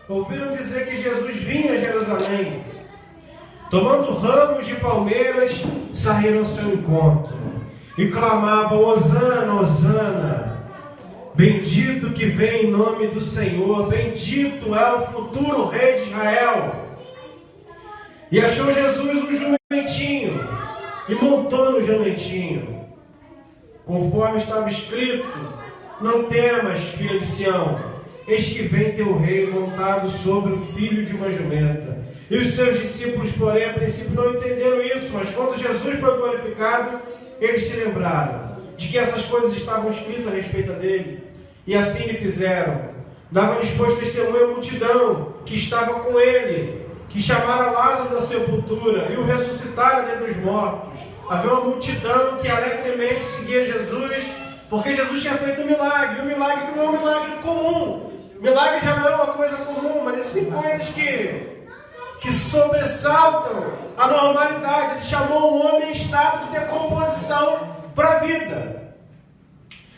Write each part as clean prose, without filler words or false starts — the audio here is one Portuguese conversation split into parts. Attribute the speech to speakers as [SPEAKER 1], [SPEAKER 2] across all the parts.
[SPEAKER 1] ouviram dizer que Jesus vinha a Jerusalém. Tomando ramos de palmeiras, saíram ao seu encontro e clamavam: Hosana, Hosana, bendito que vem em nome do Senhor, bendito é o futuro rei de Israel. E achou Jesus um jumentinho e montou no jumentinho, conforme estava escrito: não temas, filha de Sião, eis que vem teu rei montado sobre o filho de uma jumenta. E os seus discípulos, porém, a princípio não entenderam isso, mas quando Jesus foi glorificado, eles se lembraram de que essas coisas estavam escritas a respeito dele, e assim lhe fizeram. Davam-lhes, pois, testemunho a multidão que estava com ele, que chamara Lázaro da sepultura e o ressuscitara dentre os mortos. Havia uma multidão que alegremente seguia Jesus, porque Jesus tinha feito um milagre. E o milagre não é um milagre comum. Milagre já não é uma coisa comum, mas existem coisas que sobressaltam a normalidade. Ele chamou um homem em estado de decomposição para a vida.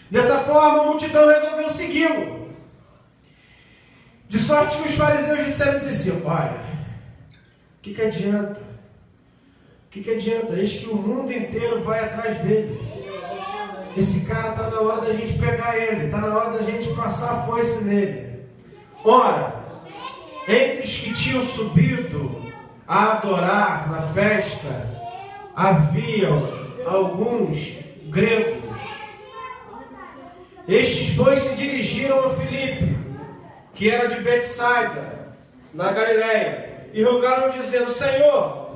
[SPEAKER 1] Dessa forma, a multidão resolveu segui-lo. De sorte que os fariseus disseram entre si: olha, o que adianta? O que adianta? Eis que o mundo inteiro vai atrás dele. Esse cara está na hora da gente pegar ele, está na hora da gente passar a foice nele. Ora, entre os que tinham subido a adorar na festa, haviam alguns gregos. Estes, pois, se dirigiram a Filipe, que era de Betsaida, na Galileia, e rogaram dizendo: Senhor,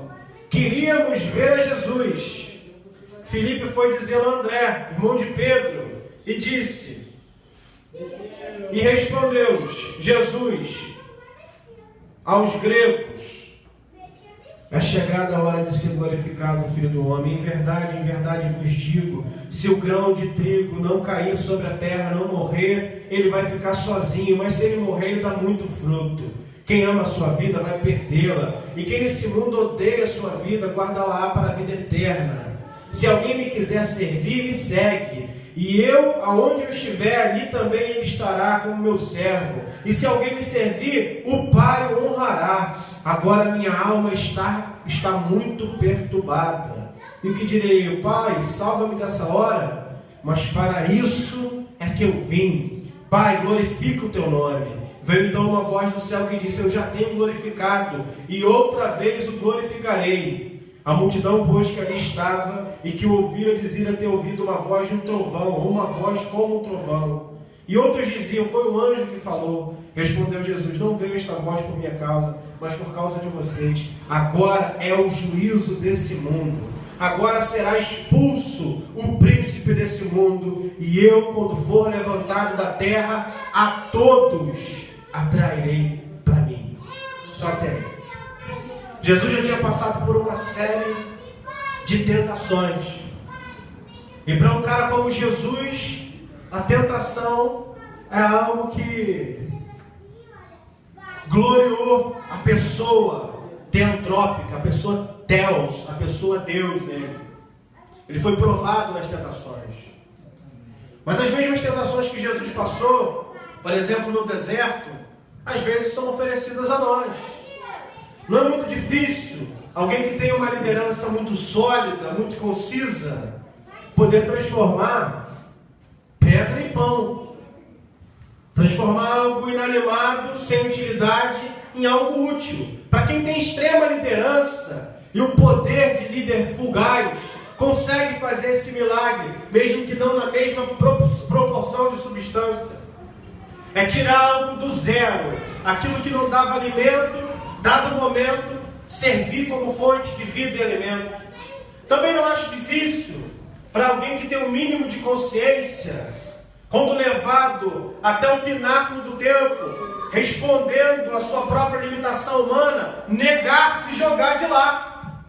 [SPEAKER 1] queríamos ver a Jesus. Filipe foi dizê-lo a André, irmão de Pedro, e disse, e respondeu-lhes Jesus aos gregos: é chegada a hora de ser glorificado o Filho do Homem. Em verdade vos digo, se o grão de trigo não cair sobre a terra, não morrer, ele vai ficar sozinho, mas se ele morrer, ele dá muito fruto. Quem ama a sua vida vai perdê-la, e quem nesse mundo odeia a sua vida, guarda-la para a vida eterna. Se alguém me quiser servir, me segue, e eu, aonde eu estiver, ali também ele estará como meu servo. E se alguém me servir, o Pai o honrará. Agora minha alma está muito perturbada. E o que direi? Pai, salva-me dessa hora. Mas para isso é que eu vim. Pai, glorifica o teu nome. Veio então uma voz do céu que disse: eu já tenho glorificado, e outra vez o glorificarei. A multidão, pois, que ali estava e que o ouvira, dizia ter ouvido uma voz de um trovão, ou uma voz como um trovão. E outros diziam: foi um anjo que falou. Respondeu Jesus: não veio esta voz por minha causa, mas por causa de vocês. Agora é o juízo desse mundo. Agora será expulso o príncipe desse mundo. E eu, quando for levantado da terra, a todos atrairei para mim. Só até aí. Jesus já tinha passado por uma série de tentações. E para um cara como Jesus, a tentação é algo que gloriou a pessoa teantrópica, a pessoa Theos, a pessoa Deus nele. Ele foi provado nas tentações. Mas as mesmas tentações que Jesus passou, por exemplo, no deserto, às vezes são oferecidas a nós. Não é muito difícil alguém que tem uma liderança muito sólida, muito concisa, poder transformar pedra em pão. Transformar algo inanimado, sem utilidade, em algo útil. Para quem tem extrema liderança e o poder de líder fugaz, consegue fazer esse milagre, mesmo que não na mesma proporção de substância. É tirar algo do zero, aquilo que não dava alimento, dado o momento, servir como fonte de vida e alimento. Também não acho difícil para alguém que tem um mínimo de consciência, quando levado até o pináculo do tempo, respondendo à sua própria limitação humana, negar-se e jogar de lá.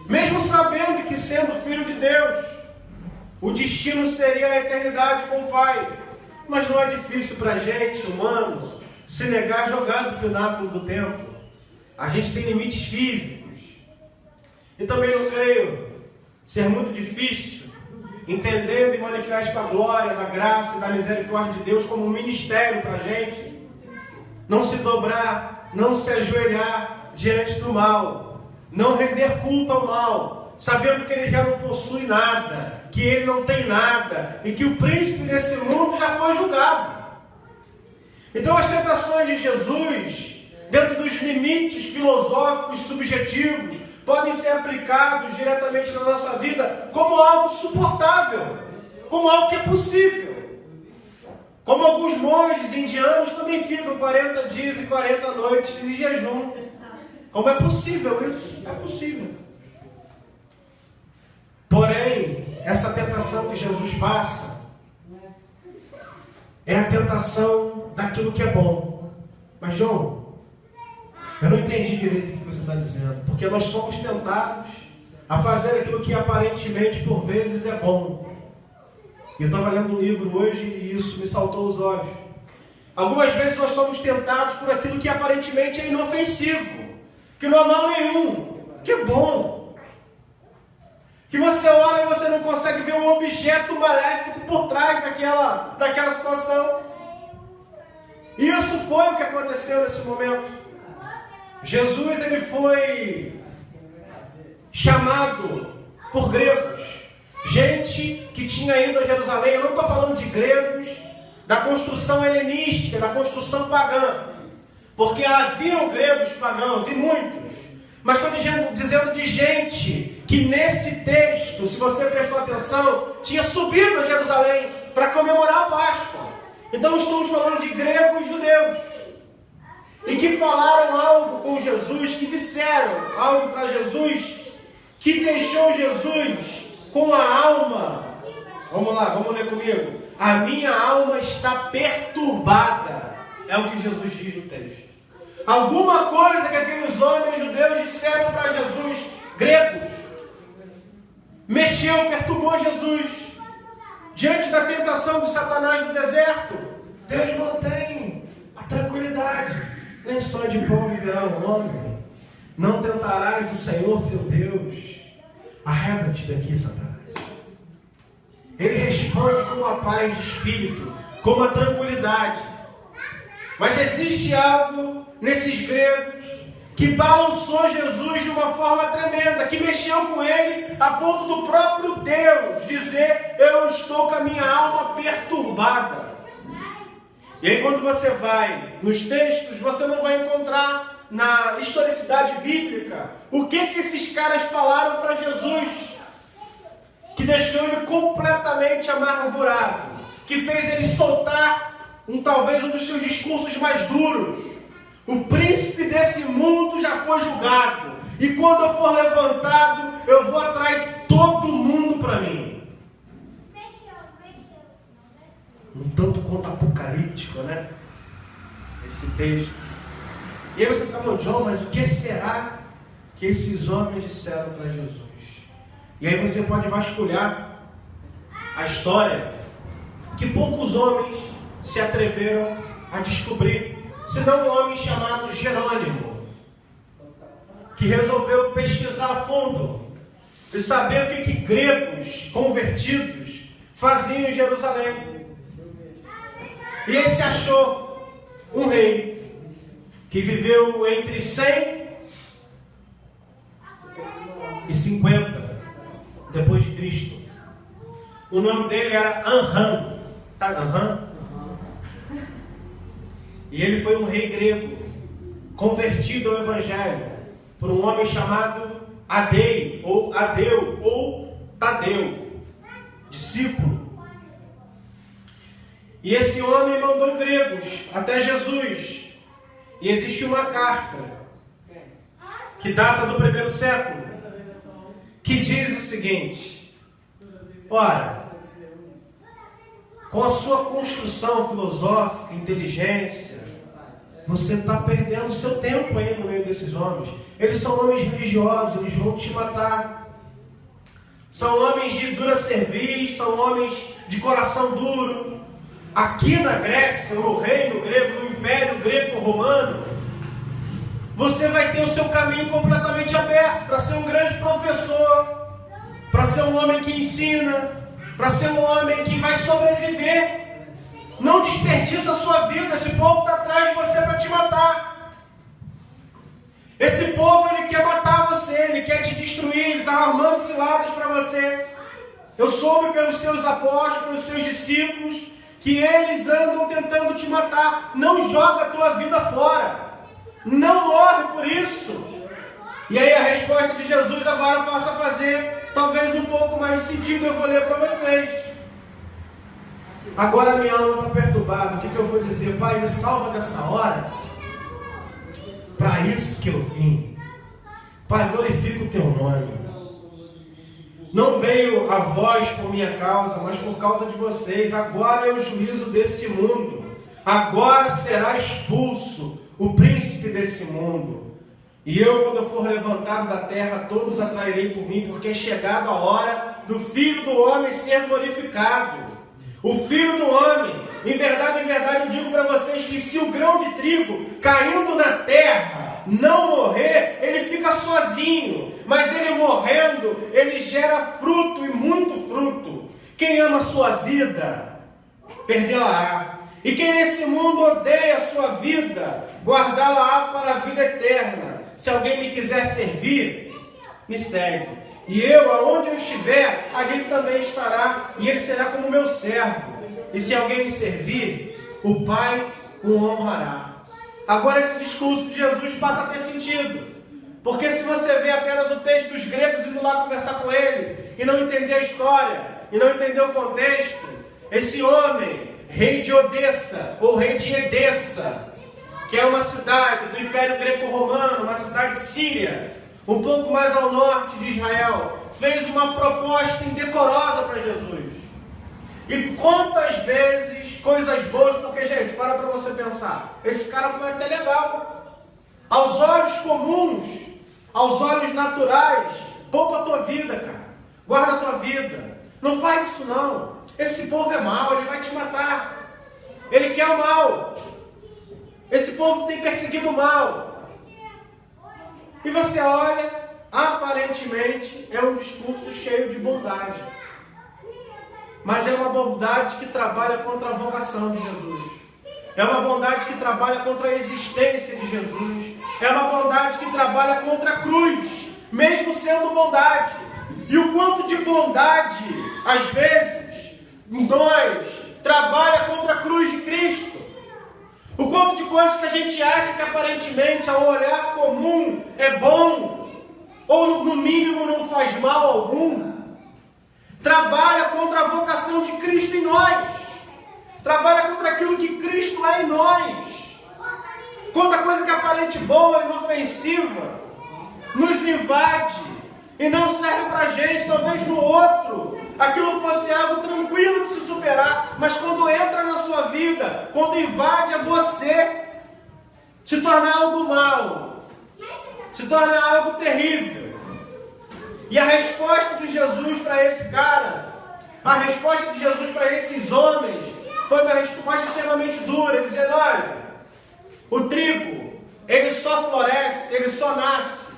[SPEAKER 1] Mesmo sabendo que, sendo filho de Deus, o destino seria a eternidade com o Pai. Mas não é difícil para a gente, humano, se negar e jogar do pináculo do templo. A gente tem limites físicos. E também não creio ser muito difícil entender e manifestar a glória, da graça e da misericórdia de Deus como um ministério para a gente. não se dobrar, não se ajoelhar diante do mal, não render culto ao mal, sabendo que ele já não possui nada, que ele não tem nada, e que o príncipe desse mundo já foi julgado. Então as tentações de Jesus, dentro dos limites filosóficos subjetivos, podem ser aplicados diretamente na nossa vida como algo suportável, como algo que é possível. Como alguns monges indianos também ficam 40 dias e 40 noites em jejum. Como é possível isso? É possível. Porém, essa tentação que Jesus passa é a tentação daquilo que é bom. Mas, João, eu não entendi direito o que você está dizendo. Porque nós somos tentados a fazer aquilo que aparentemente, por vezes, é bom. E eu estava lendo um livro hoje e isso me saltou aos olhos. Algumas vezes nós somos tentados por aquilo que aparentemente é inofensivo, que não há mal nenhum, que é bom. Que você olha e você não consegue ver um objeto maléfico por trás daquela situação. E isso foi o que aconteceu nesse momento. Jesus, ele foi chamado por gregos, gente que tinha ido a Jerusalém. Eu não estou falando de gregos da construção helenística, da construção pagã, porque haviam gregos pagãos e muitos, mas estou dizendo de gente que nesse texto, se você prestou atenção, tinha subido a Jerusalém para comemorar a Páscoa. Então estamos falando de gregos e judeus, e que falaram algo com Jesus, que disseram algo para Jesus, que deixou Jesus com a alma. Vamos lá, vamos ler comigo. A minha alma está perturbada. É o que Jesus diz no texto. Alguma coisa que aqueles homens judeus disseram para Jesus, gregos, mexeu, perturbou Jesus. Diante da tentação de Satanás no deserto, Deus mantém a tranquilidade. Nem só de pão viverá o homem. Não tentarás o Senhor teu Deus. Arreda-te daqui, Satanás. Ele responde com uma paz de espírito, com uma tranquilidade. Mas existe algo nesses gregos que balançou Jesus de uma forma tremenda, que mexeu com ele a ponto do próprio Deus dizer: eu estou com a minha alma perturbada. E aí quando você vai nos textos, você não vai encontrar na historicidade bíblica o que esses caras falaram para Jesus, que deixou ele completamente amargurado, que fez ele soltar talvez um dos seus discursos mais duros. O príncipe desse mundo já foi julgado, e quando eu for levantado, eu vou atrair todo mundo para mim. Um tanto quanto apocalíptico, né? Esse texto. E aí você fala: John, mas o que será que esses homens disseram para Jesus? E aí você pode vasculhar a história, que poucos homens se atreveram a descobrir, senão um homem chamado Jerônimo, que resolveu pesquisar a fundo e saber o que gregos convertidos faziam em Jerusalém. E esse achou um rei que viveu entre 100 e 50 depois de Cristo. O nome dele era Anram. Tá? Anram? E ele foi um rei grego, convertido ao Evangelho por um homem chamado Adeu, ou Tadeu, discípulo. E esse homem mandou gregos até Jesus. E existe uma carta que data do 1º século, que diz o seguinte: ora, com a sua construção filosófica, inteligência, você está perdendo seu tempo aí no meio desses homens. Eles são homens religiosos, eles vão te matar. São homens de dura cerviz, são homens de coração duro. Aqui na Grécia, no reino grego, no império greco-romano, você vai ter o seu caminho completamente aberto para ser um grande professor, para ser um homem que ensina, para ser um homem que vai sobreviver. Não desperdiça a sua vida. Esse povo está atrás de você para te matar. Esse povo, ele quer matar você, ele quer te destruir, ele está armando ciladas para você. Eu soube pelos seus apóstolos, pelos seus discípulos, que eles andam tentando te matar. Não joga a tua vida fora. Não morre por isso. E aí a resposta de Jesus agora passa a fazer talvez um pouco mais de sentido. Eu vou ler para vocês. Agora a minha alma está perturbada. O que eu vou dizer? Pai, me salva dessa hora. Para isso que eu vim. Pai, glorifica o teu nome. Não veio a voz por minha causa, mas por causa de vocês. Agora é o juízo desse mundo. Agora será expulso o príncipe desse mundo. E eu, quando eu for levantado da terra, todos atrairei por mim, porque é chegada a hora do Filho do Homem ser glorificado. O Filho do Homem, em verdade, eu digo para vocês que se o grão de trigo caindo na terra não morrer, ele fica sozinho. Mas ele morrendo, ele gera fruto e muito fruto. Quem ama a sua vida, perdê-la-á. E quem nesse mundo odeia a sua vida, guardá-la-á para a vida eterna. Se alguém me quiser servir, me segue. E eu, aonde eu estiver, ali ele também estará. E ele será como meu servo. E se alguém me servir, o Pai o honrará. Agora esse discurso de Jesus passa a ter sentido. Porque se você vê apenas o texto dos gregos indo lá conversar com ele, e não entender a história, e não entender o contexto, esse homem, rei de Odessa, ou rei de Edessa, que é uma cidade do Império Greco-Romano, uma cidade síria, um pouco mais ao norte de Israel, fez uma proposta indecorosa para Jesus. E quantas vezes coisas boas, porque, gente, para você pensar, esse cara foi até legal. Aos olhos comuns, aos olhos naturais, poupa a tua vida, cara. Guarda a tua vida. Não faz isso não. Esse povo é mau, ele vai te matar. Ele quer o mal. Esse povo tem perseguido o mal. E você olha, aparentemente é um discurso cheio de bondade. Mas é uma bondade que trabalha contra a vocação de Jesus. É uma bondade que trabalha contra a existência de Jesus. É uma bondade que trabalha contra a cruz, mesmo sendo bondade. E o quanto de bondade, às vezes, nós trabalha contra a cruz de Cristo. O quanto de coisas que a gente acha que aparentemente, ao olhar comum, é bom, ou no mínimo não faz mal algum, trabalha contra a vocação de Cristo em nós. Trabalha contra aquilo que Cristo é em nós. Contra a coisa que é aparente boa e inofensiva, nos invade e não serve para a gente. Talvez no outro aquilo fosse algo tranquilo de se superar, mas quando entra na sua vida, quando invade a você, se torna algo mal, se torna algo terrível. E a resposta de Jesus para esse cara, a resposta de Jesus para esses homens, foi uma resposta extremamente dura, dizendo: olha, o trigo, ele só floresce, ele só nasce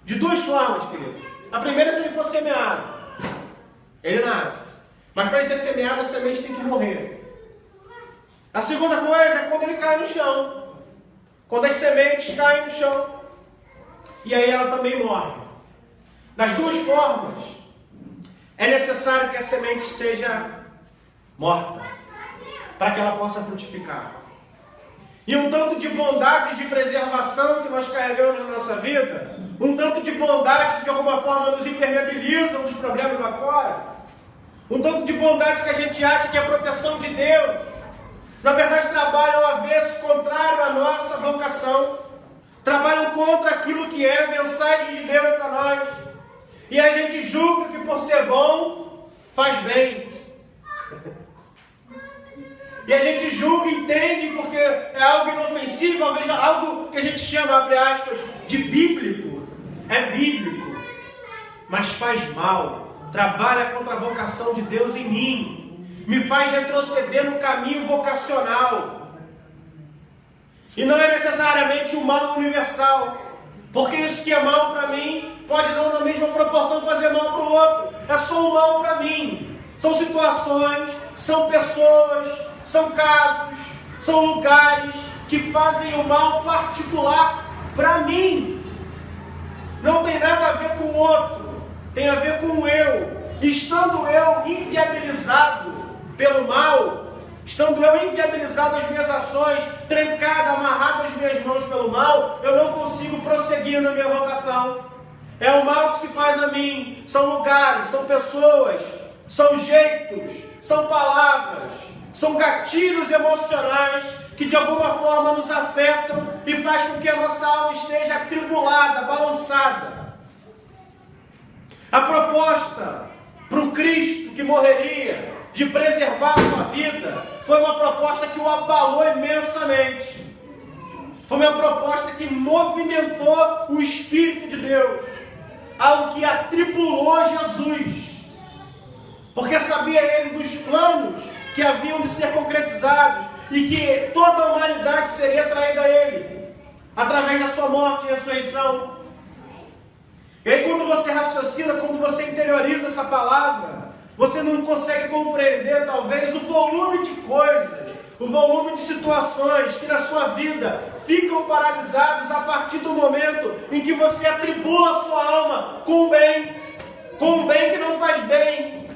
[SPEAKER 1] de duas formas, queridos. A primeira é se ele for semeado, ele nasce. Mas para ele ser semeado, a semente tem que morrer. A segunda coisa é quando ele cai no chão. Quando as sementes caem no chão, e aí ela também morre. Das duas formas, é necessário que a semente seja morta, para que ela possa frutificar. E um tanto de bondade de preservação que nós carregamos na nossa vida, um tanto de bondade que de alguma forma nos impermeabiliza dos problemas lá fora, um tanto de bondade que a gente acha que é a proteção de Deus, na verdade trabalham ao avesso, contrário à nossa vocação, trabalham contra aquilo que é a mensagem de Deus para nós. E a gente julga que por ser bom, faz bem. E a gente julga e entende porque é algo inofensivo, talvez algo que a gente chama, abre aspas, de bíblico. É bíblico, mas faz mal. Trabalha contra a vocação de Deus em mim. Me faz retroceder no caminho vocacional. E não é necessariamente um mal universal. Porque isso que é mal para mim, pode não na mesma proporção fazer mal para o outro. É só um mal para mim. São situações, são pessoas, são casos, são lugares que fazem o mal particular para mim. Não tem nada a ver com o outro, tem a ver com o eu. Estando eu inviabilizado pelo mal, estando eu inviabilizado as minhas ações, trancado, amarrado as minhas mãos pelo mal, eu não consigo prosseguir na minha vocação. É o mal que se faz a mim. São lugares, são pessoas, são jeitos, são palavras, são gatilhos emocionais que de alguma forma nos afetam e faz com que a nossa alma esteja atribulada, balançada. A proposta para o Cristo que morreria, de preservar a sua vida, foi uma proposta que o abalou imensamente. Foi uma proposta que movimentou o Espírito de Deus, algo que atribulou Jesus, porque sabia ele dos planos que haviam de ser concretizados e que toda a humanidade seria traída a ele, através da sua morte e ressurreição. E aí quando você raciocina, quando você interioriza essa palavra, você não consegue compreender talvez o volume de coisas, o volume de situações que na sua vida ficam paralisadas a partir do momento em que você atribula a sua alma com o bem que não faz bem,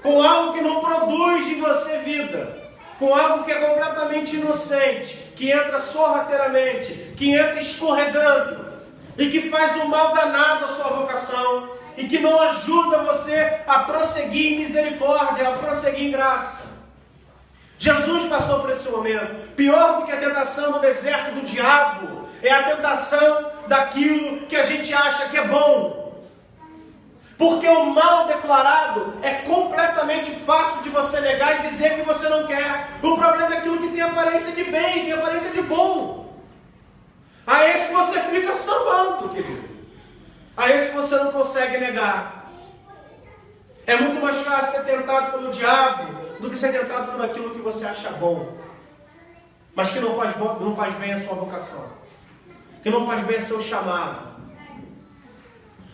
[SPEAKER 1] com algo que não produz em você vida, com algo que é completamente inocente, que entra sorrateiramente, que entra escorregando e que faz um mal danado à sua vocação e que não ajuda você a prosseguir em misericórdia, a prosseguir em graça. Jesus passou por esse momento. Pior do que a tentação no deserto do diabo é a tentação daquilo que a gente acha que é bom. Porque o mal declarado é completamente fácil de você negar e dizer que você não quer. O problema é aquilo que tem aparência de bem, tem aparência de bom. A esse você fica sambando, querido. A esse você não consegue negar. É muito mais fácil ser tentado pelo diabo do que ser tentado por aquilo que você acha bom, mas que não faz bem a sua vocação, que não faz bem a seu chamado.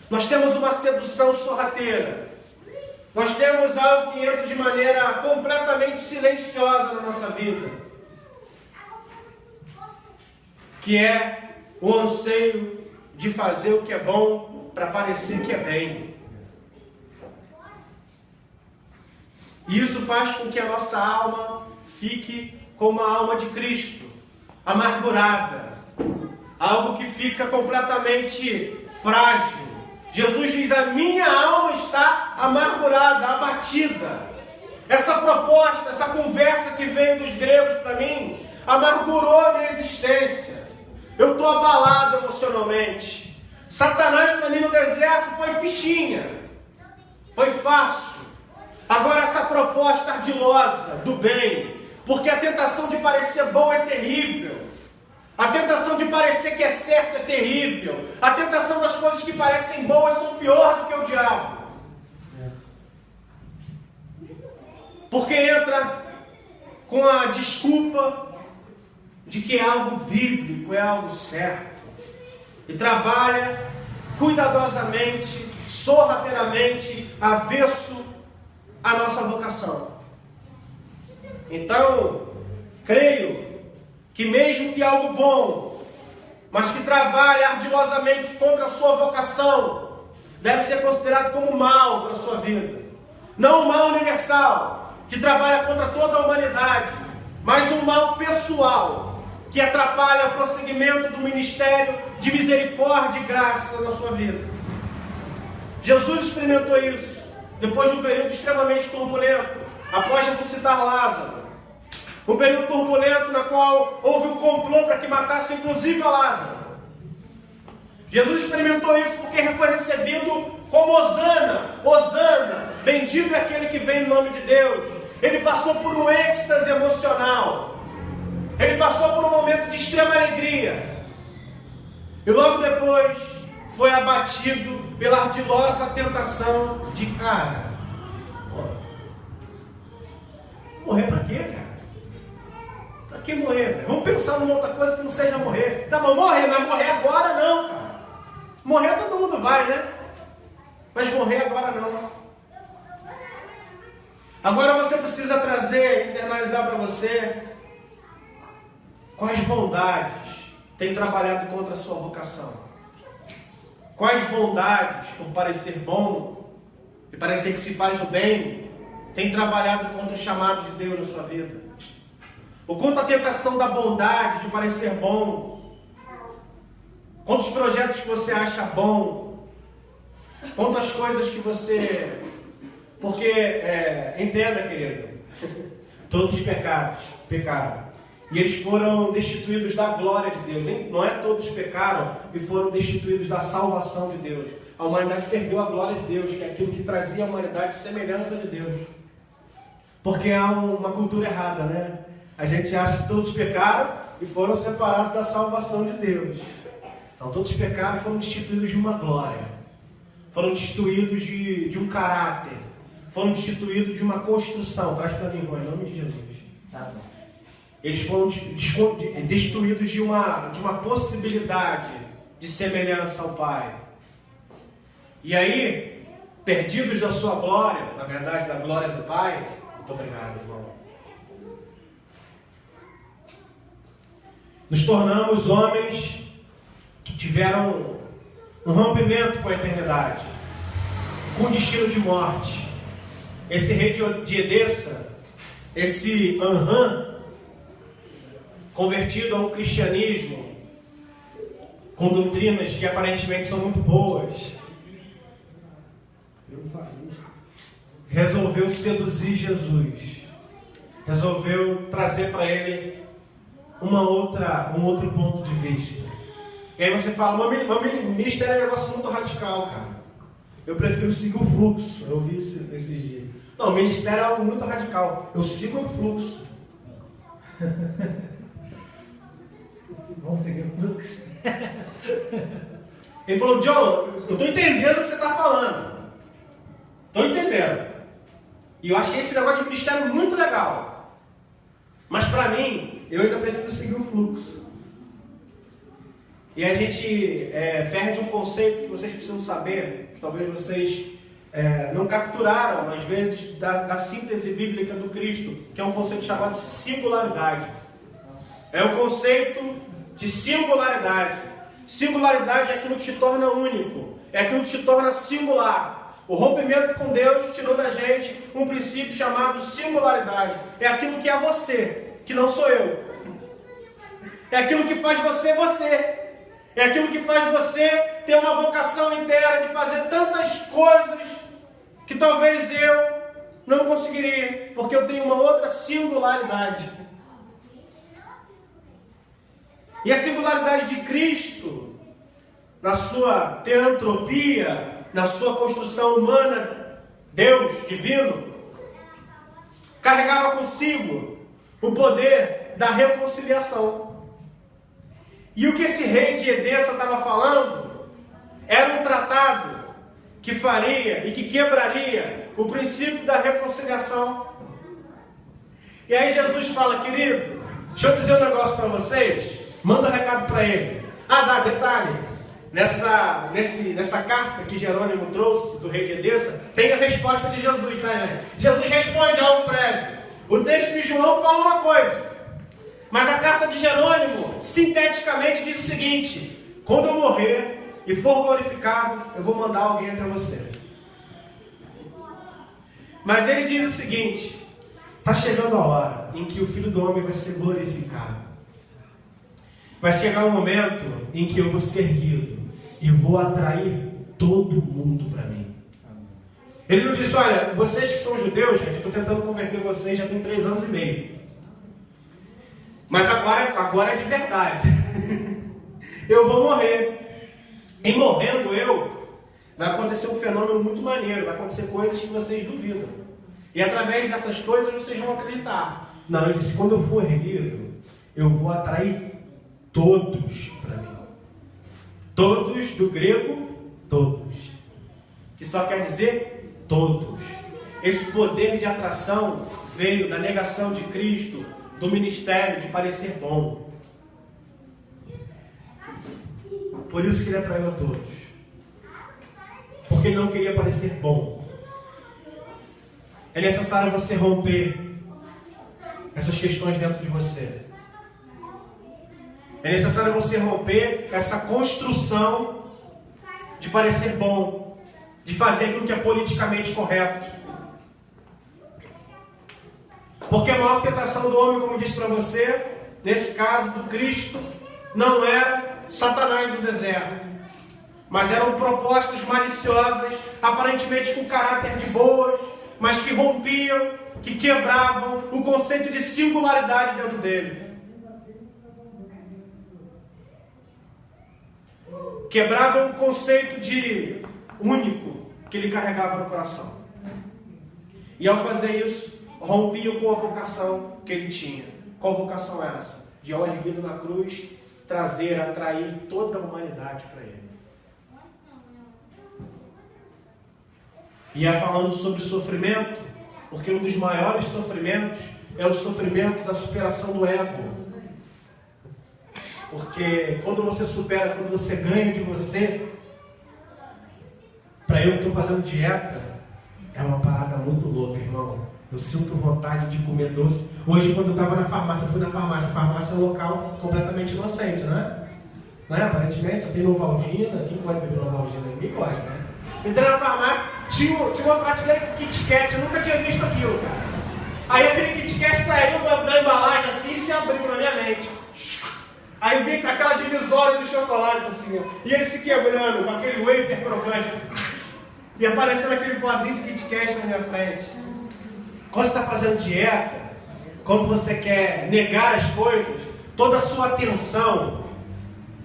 [SPEAKER 1] Nós temos uma sedução sorrateira. Nós temos algo que entra de maneira completamente silenciosa na nossa vida, que é o anseio de fazer o que é bom para parecer que é bem. E isso faz com que a nossa alma fique como a alma de Cristo, amargurada, algo que fica completamente frágil. Jesus diz: a minha alma está amargurada, abatida. Essa proposta, essa conversa que veio dos gregos para mim, amargurou a minha existência. Eu estou abalado emocionalmente. Satanás para mim no deserto foi fichinha, foi fácil. Agora essa proposta ardilosa do bem, porque a tentação de parecer bom é terrível. A tentação de parecer que é certo é terrível. A tentação das coisas que parecem boas são pior do que o diabo. Porque entra com a desculpa de que é algo bíblico, é algo certo. E trabalha cuidadosamente, sorrateiramente, avesso à nossa vocação. Então, creio que mesmo que algo bom, mas que trabalha ardilosamente contra a sua vocação, deve ser considerado como mal para a sua vida. Não um mal universal, que trabalha contra toda a humanidade, mas um mal pessoal, que atrapalha o prosseguimento do ministério de misericórdia e graça na sua vida. Jesus experimentou isso, depois de um período extremamente turbulento, após ressuscitar Lázaro. Um período turbulento na qual houve um complô para que matasse inclusive a Lázaro. Jesus experimentou isso porque foi recebido como Hosana. Hosana, bendito é aquele que vem em nome de Deus. Ele passou por um êxtase emocional. Ele passou por um momento de extrema alegria. E logo depois foi abatido pela ardilosa tentação de morrer para quê, cara? Para que morrer, velho? Vamos pensar numa outra coisa que não seja morrer. Tá bom, morrer, mas morrer agora não, cara. Morrer todo mundo vai, né? Mas morrer agora não. Agora você precisa trazer, internalizar para você quais bondades têm trabalhado contra a sua vocação. Quais bondades, por parecer bom e parecer que se faz o bem, têm trabalhado contra o chamado de Deus na sua vida. O quanto a tentação da bondade, de parecer bom, quantos projetos que você acha bom, quantas coisas que você... Porque, entenda, querido, todos pecaram. E eles foram destituídos da glória de Deus. Não é todos pecaram e foram destituídos da salvação de Deus. A humanidade perdeu a glória de Deus, que é aquilo que trazia a humanidade semelhança de Deus. Porque há uma cultura errada, né? A gente acha que todos pecaram e foram separados da salvação de Deus. Então, todos pecaram e foram destituídos de uma glória. Foram destituídos de um caráter. Foram destituídos de uma construção. Traz para mim, irmão, em nome de Jesus. Tá bom. Eles foram destituídos de uma possibilidade de semelhança ao Pai. E aí, perdidos da sua glória, na verdade, da glória do Pai. Muito obrigado, irmão. Nos tornamos homens que tiveram um rompimento com a eternidade, com destino de morte. Esse rei de Edessa, esse convertido a um cristianismo com doutrinas que aparentemente são muito boas, resolveu seduzir Jesus, resolveu trazer para ele um outro ponto de vista. E aí você fala, meu ministério é um negócio muito radical, cara. Eu prefiro seguir o fluxo. Eu vi esses dias. Não, o ministério é algo muito radical. Eu sigo o fluxo.
[SPEAKER 2] Vamos seguir o fluxo.
[SPEAKER 1] Ele falou, John, eu estou entendendo o que você está falando. Estou entendendo. E eu achei esse negócio de ministério muito legal. Mas para mim, eu ainda prefiro seguir o fluxo. E a gente perde um conceito que vocês precisam saber, que talvez vocês não capturaram, às vezes, da síntese bíblica do Cristo, que é um conceito chamado singularidade. É um conceito de singularidade. Singularidade é aquilo que te torna único, é aquilo que te torna singular. O rompimento com Deus tirou da gente um princípio chamado singularidade. É aquilo que é você, que não sou eu. É aquilo que faz você você. É aquilo que faz você ter uma vocação inteira de fazer tantas coisas que talvez eu não conseguiria, porque eu tenho uma outra singularidade. E a singularidade de Cristo, na sua teantropia, na sua construção humana, Deus divino, carregava consigo o poder da reconciliação. E o que esse rei de Edessa estava falando era um tratado que faria e que quebraria o princípio da reconciliação. E aí Jesus fala, querido, deixa eu dizer um negócio para vocês, manda um recado para ele. Detalhe, nessa carta que Jerônimo trouxe do rei de Edessa, tem a resposta de Jesus, né, gente? Jesus responde algo breve. O texto de João fala uma coisa. Mas a carta de Jerônimo, sinteticamente, diz o seguinte: quando eu morrer e for glorificado, eu vou mandar alguém até você. Mas ele diz o seguinte: está chegando a hora em que o Filho do Homem vai ser glorificado. Vai chegar um momento em que eu vou ser erguido e vou atrair todo mundo para mim. Ele não disse, olha, vocês que são judeus, gente, eu estou tentando converter vocês já tem 3 anos e meio. Mas agora é de verdade. Eu vou morrer. E morrendo vai acontecer um fenômeno muito maneiro. Vai acontecer coisas que vocês duvidam. E através dessas coisas vocês vão acreditar. Não, ele disse, quando eu for erguido, eu vou atrair todos para mim. Todos, do grego, todos. Que só quer dizer todos. Esse poder de atração veio da negação de Cristo, do ministério de parecer bom. Por isso que ele atraiu a todos. Porque ele não queria parecer bom. É necessário você romper essas questões dentro de você. É necessário você romper essa construção de parecer bom, de fazer aquilo que é politicamente correto. Porque a maior tentação do homem, como disse para você, nesse caso do Cristo, não era Satanás no deserto, mas eram propostas maliciosas, aparentemente com caráter de boas, mas que rompiam, que quebravam o conceito de singularidade dentro dele. Quebravam o conceito de único que ele carregava no coração. E ao fazer isso, rompiam com a vocação que ele tinha. Qual vocação é essa? De ao erguido na cruz, atrair toda a humanidade para ele. E é falando sobre sofrimento, porque um dos maiores sofrimentos é o sofrimento da superação do ego. Porque quando você supera, quando você ganha de você, para eu que estou fazendo dieta, é uma parada muito louca, irmão. Eu sinto vontade de comer doce. Hoje, quando eu estava na farmácia, eu fui na farmácia. A farmácia é um local completamente inocente, né? Aparentemente, só tem Novalgina. Quem pode beber Novalgina? Ninguém gosta, né? Entrei na farmácia, tinha uma prateleira com Kit Kat. Eu nunca tinha visto aquilo, cara. Aí aquele Kit Kat saiu da embalagem assim e se abriu na minha mente. Aí vi aquela divisória dos chocolates assim, ó. E ele se quebrando com aquele wafer crocante. E aparecendo aquele pozinho de Kit Kat na minha frente. Quando você está fazendo dieta, quando você quer negar as coisas, toda a sua atenção,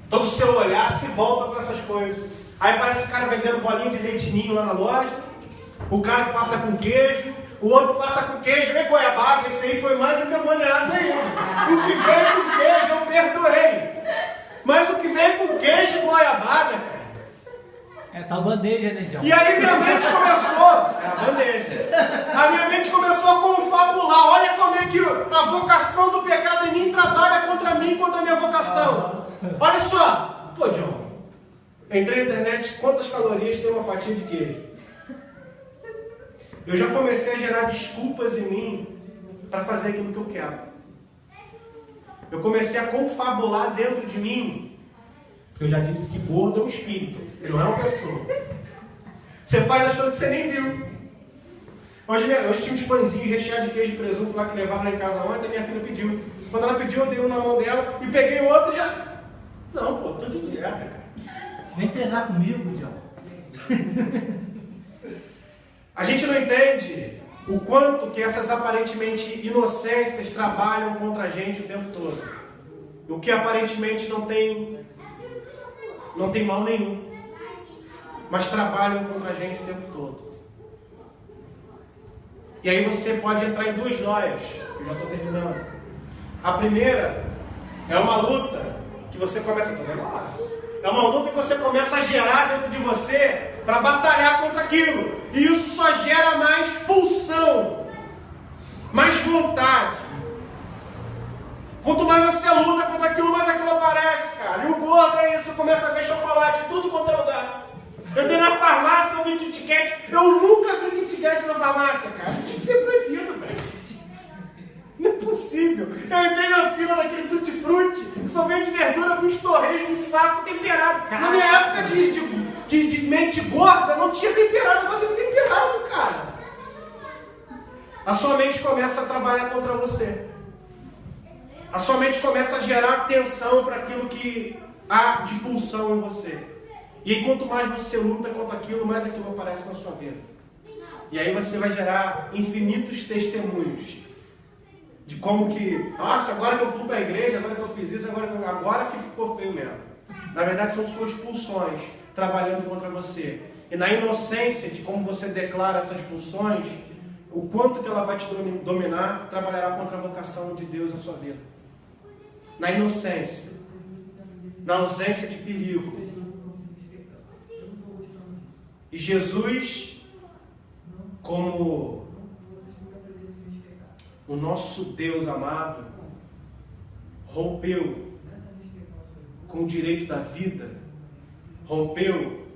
[SPEAKER 1] todo o seu olhar se volta para essas coisas. Aí parece o cara vendendo bolinha de leite ninho lá na loja, o cara que passa com queijo, o outro passa com queijo e goiabada. Esse aí foi mais endemoniado ainda. O que veio com queijo eu perdoei, mas o que veio com queijo e goiabada, cara,
[SPEAKER 2] é tal bandeja, né, John?
[SPEAKER 1] E aí minha mente começou, a bandeja. A minha mente começou a confabular. Olha como é que a vocação do pecado em mim trabalha contra mim, contra a minha vocação. Olha só. Pô, John, entrei na internet, quantas calorias tem uma fatia de queijo? Eu já comecei a gerar desculpas em mim para fazer aquilo que eu quero. Eu comecei a confabular dentro de mim. Eu já disse que gordo é um espírito, ele não é uma pessoa. Você faz as coisas que você nem viu. Hoje tinha uns pãezinhos recheados de queijo e presunto lá que levaram lá em casa ontem, minha filha pediu. Quando ela pediu, eu dei um na mão dela e peguei o outro e já... Não, pô, tô de dieta, cara.
[SPEAKER 2] Vem treinar comigo, John.
[SPEAKER 1] A gente não entende o quanto que essas aparentemente inocências trabalham contra a gente o tempo todo. O que aparentemente não tem mal nenhum, mas trabalham contra a gente o tempo todo. E aí você pode entrar em duas noias, eu já estou terminando. A primeira é uma luta que você começa a... É uma luta que você começa a gerar dentro de você para batalhar contra aquilo. E isso só gera mais pulsão, mais vontade. Quanto mais você luta contra aquilo, mais aquilo aparece, cara. E o gordo é isso, começa a ver chocolate em tudo quanto é lugar. Eu entrei na farmácia, eu vi Kit Kat. Eu nunca vi Kit Kat na farmácia, cara. Isso tinha que ser proibido, velho. Não é possível. Eu entrei na fila daquele tutti-frutti, só veio de verdura, eu vi uns torresmos em saco temperado. Na minha época de mente gorda, não tinha temperado, agora tem temperado, cara. A sua mente começa a trabalhar contra você. A sua mente começa a gerar atenção para aquilo que há de pulsão em você. E aí, quanto mais você luta contra aquilo, mais aquilo aparece na sua vida. E aí você vai gerar infinitos testemunhos de como que, nossa, agora que eu fui para a igreja, agora que eu fiz isso, agora que ficou feio mesmo. Na verdade, são suas pulsões trabalhando contra você. E na inocência de como você declara essas pulsões, o quanto que ela vai te dominar, trabalhará contra a vocação de Deus na sua vida. Na inocência, na ausência de perigo. E Jesus, como o nosso Deus amado, rompeu com o direito da vida, rompeu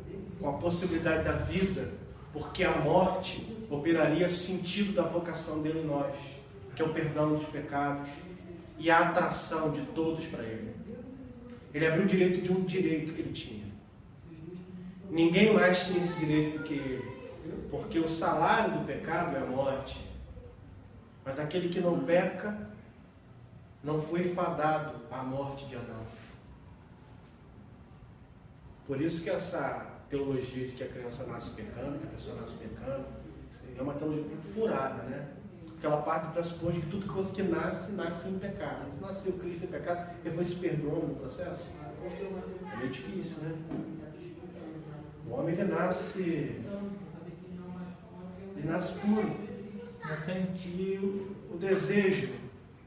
[SPEAKER 1] com a possibilidade da vida porque a morte operaria o sentido da vocação dele em nós, que é o perdão dos pecados e a atração de todos para ele. Ele abriu o direito de um direito que ele tinha. Ninguém mais tinha esse direito do que ele, porque o salário do pecado é a morte. Mas aquele que não peca não foi fadado à morte de Adão. Por isso que essa teologia de que a criança nasce pecando, que a pessoa nasce pecando, é uma teologia furada, né? Porque ela parte do pressuposto que tudo que nasce, nasce em pecado. Não nasceu Cristo em pecado, ele foi se perdoando no processo. É meio difícil, né? O homem, ele nasce puro. Vai sentir o desejo.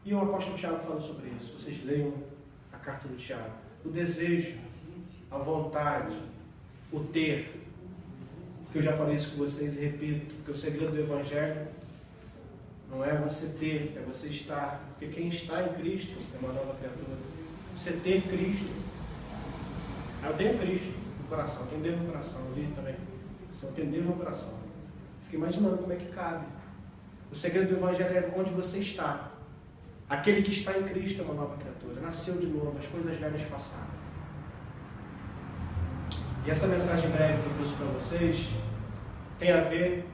[SPEAKER 1] E o apóstolo Tiago fala sobre isso. Vocês leiam a carta do Tiago. O desejo, a vontade, o ter. Porque eu já falei isso com vocês e repito. Porque o segredo do Evangelho não é você ter, é você estar. Porque quem está em Cristo é uma nova criatura. Você ter Cristo. Eu tenho Cristo no coração, tenho Deus no coração. Eu vi também. Eu tenho Deus no coração. Fico imaginando como é que cabe. O segredo do Evangelho é onde você está. Aquele que está em Cristo é uma nova criatura. Nasceu de novo, as coisas velhas passaram. E essa mensagem breve que eu trouxe para vocês tem a ver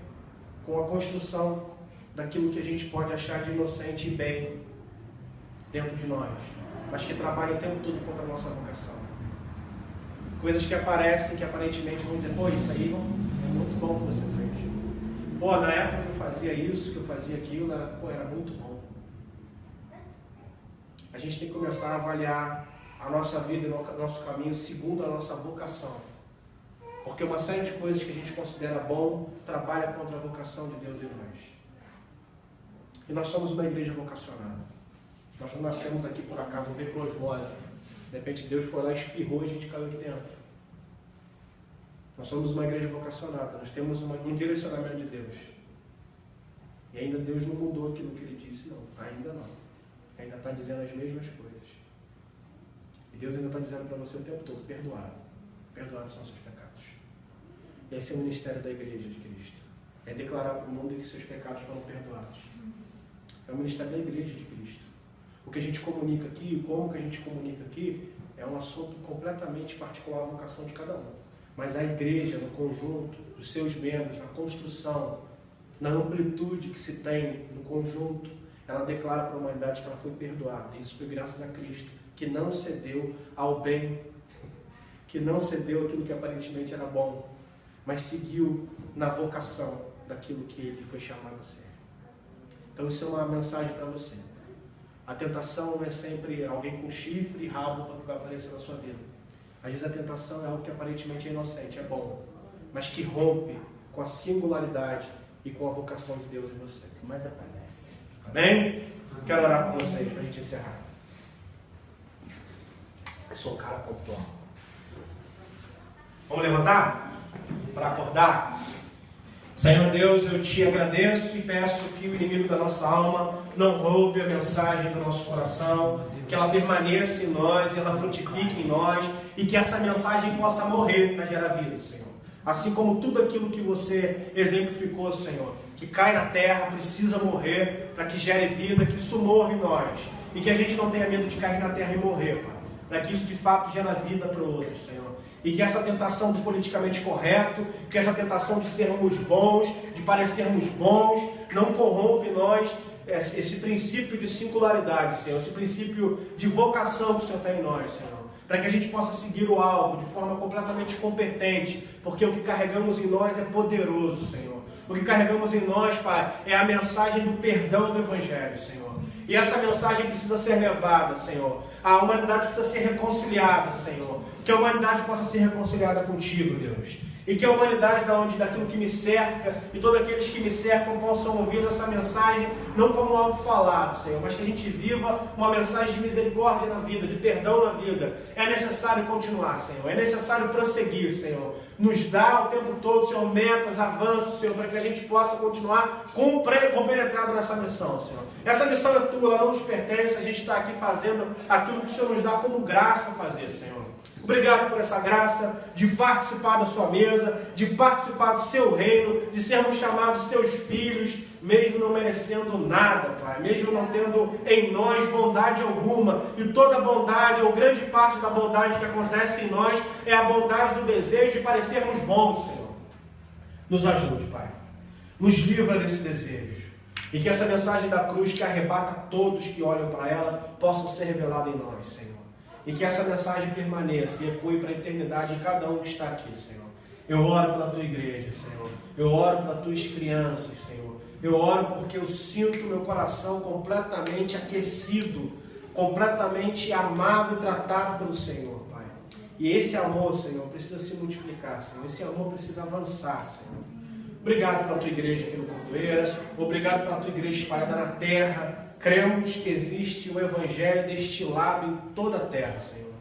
[SPEAKER 1] com a construção daquilo que a gente pode achar de inocente e bem dentro de nós, mas que trabalha o tempo todo contra a nossa vocação. Coisas que aparecem, que aparentemente vão dizer, pô, isso aí é muito bom que você fez. Pô, na época que eu fazia isso, que eu fazia aquilo, era muito bom. A gente tem que começar a avaliar a nossa vida e o nosso caminho segundo a nossa vocação. Porque uma série de coisas que a gente considera bom trabalha contra a vocação de Deus em nós. E nós somos uma igreja vocacionada. Nós não nascemos aqui por acaso, não veio por osmose. De repente Deus foi lá, espirrou e a gente caiu aqui dentro. Nós somos uma igreja vocacionada. Nós temos um direcionamento de Deus. E ainda Deus não mudou aquilo que Ele disse, não. Ainda não. Ainda está dizendo as mesmas coisas. E Deus ainda está dizendo para você o tempo todo, perdoado. Perdoados são seus pecados. E esse é o ministério da igreja de Cristo. É declarar para o mundo que seus pecados foram perdoados. É o ministério da igreja de Cristo. O que a gente comunica aqui, como que a gente comunica aqui, é um assunto completamente particular à vocação de cada um. Mas a igreja, no conjunto, os seus membros, na construção, na amplitude que se tem no conjunto, ela declara para a humanidade que ela foi perdoada. E isso foi graças a Cristo, que não cedeu ao bem, que não cedeu aquilo que aparentemente era bom, mas seguiu na vocação daquilo que ele foi chamado a ser. Então isso é uma mensagem para você. A tentação não é sempre alguém com chifre e rabo que vai aparecer na sua vida. Às vezes a tentação é algo que aparentemente é inocente, é bom, mas que rompe com a singularidade e com a vocação de Deus em você.
[SPEAKER 2] Mas aparece.
[SPEAKER 1] Amém? Quero orar por vocês para a gente encerrar. Eu sou um cara pontual. Vamos levantar? Para acordar? Senhor Deus, eu te agradeço e peço que o inimigo da nossa alma não roube a mensagem do nosso coração, que ela permaneça em nós, ela frutifique em nós e que essa mensagem possa morrer para gerar vida, Senhor. Assim como tudo aquilo que você exemplificou, Senhor, que cai na terra, precisa morrer para que gere vida, que isso morra em nós e que a gente não tenha medo de cair na terra e morrer, Pai, para que isso de fato gere vida para o outro, Senhor. E que essa tentação do politicamente correto, que essa tentação de sermos bons, de parecermos bons, não corrompe em nós esse princípio de singularidade, Senhor, esse princípio de vocação que o Senhor tem em nós, Senhor, para que a gente possa seguir o alvo de forma completamente competente, porque o que carregamos em nós é poderoso, Senhor. O que carregamos em nós, Pai, é a mensagem do perdão do Evangelho, Senhor. E essa mensagem precisa ser levada, Senhor. A humanidade precisa ser reconciliada, Senhor. Que a humanidade possa ser reconciliada contigo, Deus. E que a humanidade, daquilo que me cerca, e todos aqueles que me cercam possam ouvir essa mensagem, não como algo falado, Senhor, mas que a gente viva uma mensagem de misericórdia na vida, de perdão na vida. É necessário continuar, Senhor. É necessário prosseguir, Senhor. Nos dá o tempo todo, Senhor, metas, avanços, Senhor, para que a gente possa continuar compenetrado nessa missão, Senhor. Essa missão é tua, ela não nos pertence, a gente está aqui fazendo aquilo que o Senhor nos dá como graça fazer, Senhor. Obrigado. Obrigado por essa graça de participar da sua mesa, de participar do seu reino, de sermos chamados seus filhos, mesmo não merecendo nada, Pai, mesmo não tendo em nós bondade alguma, e toda bondade, ou grande parte da bondade que acontece em nós, é a bondade do desejo de parecermos bons, Senhor. Nos ajude, Pai, nos livra desse desejo, e que essa mensagem da cruz que arrebata todos que olham para ela, possa ser revelada em nós, Senhor, e que essa mensagem permaneça e ecoe para a eternidade em cada um que está aqui, Senhor. Eu oro pela tua igreja, Senhor, eu oro pelas tuas crianças, Senhor. Eu oro porque eu sinto meu coração completamente aquecido, completamente amado e tratado pelo Senhor, Pai. E esse amor, Senhor, precisa se multiplicar, Senhor. Esse amor precisa avançar, Senhor. Obrigado pela tua igreja aqui no Cordoeira. Obrigado pela tua igreja espalhada na terra. Cremos que existe o Evangelho destilado em toda a terra, Senhor.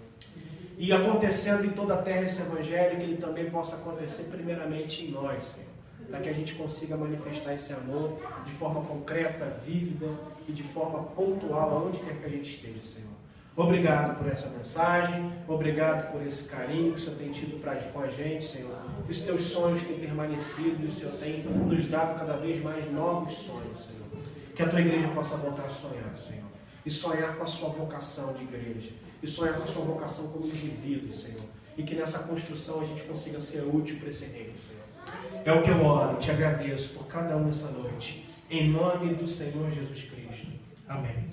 [SPEAKER 1] E acontecendo em toda a terra esse Evangelho, que ele também possa acontecer primeiramente em nós, Senhor, para que a gente consiga manifestar esse amor de forma concreta, vívida e de forma pontual, aonde quer que a gente esteja, Senhor. Obrigado por essa mensagem, obrigado por esse carinho que o Senhor tem tido com a gente, Senhor. Que os teus sonhos têm permanecido e o Senhor tem nos dado cada vez mais novos sonhos, Senhor. Que a tua igreja possa voltar a sonhar, Senhor. E sonhar com a sua vocação de igreja. E sonhar com a sua vocação como indivíduo, Senhor. E que nessa construção a gente consiga ser útil para esse reino, Senhor. É o que eu oro, te agradeço por cada um nessa noite. Em nome do Senhor Jesus Cristo. Amém.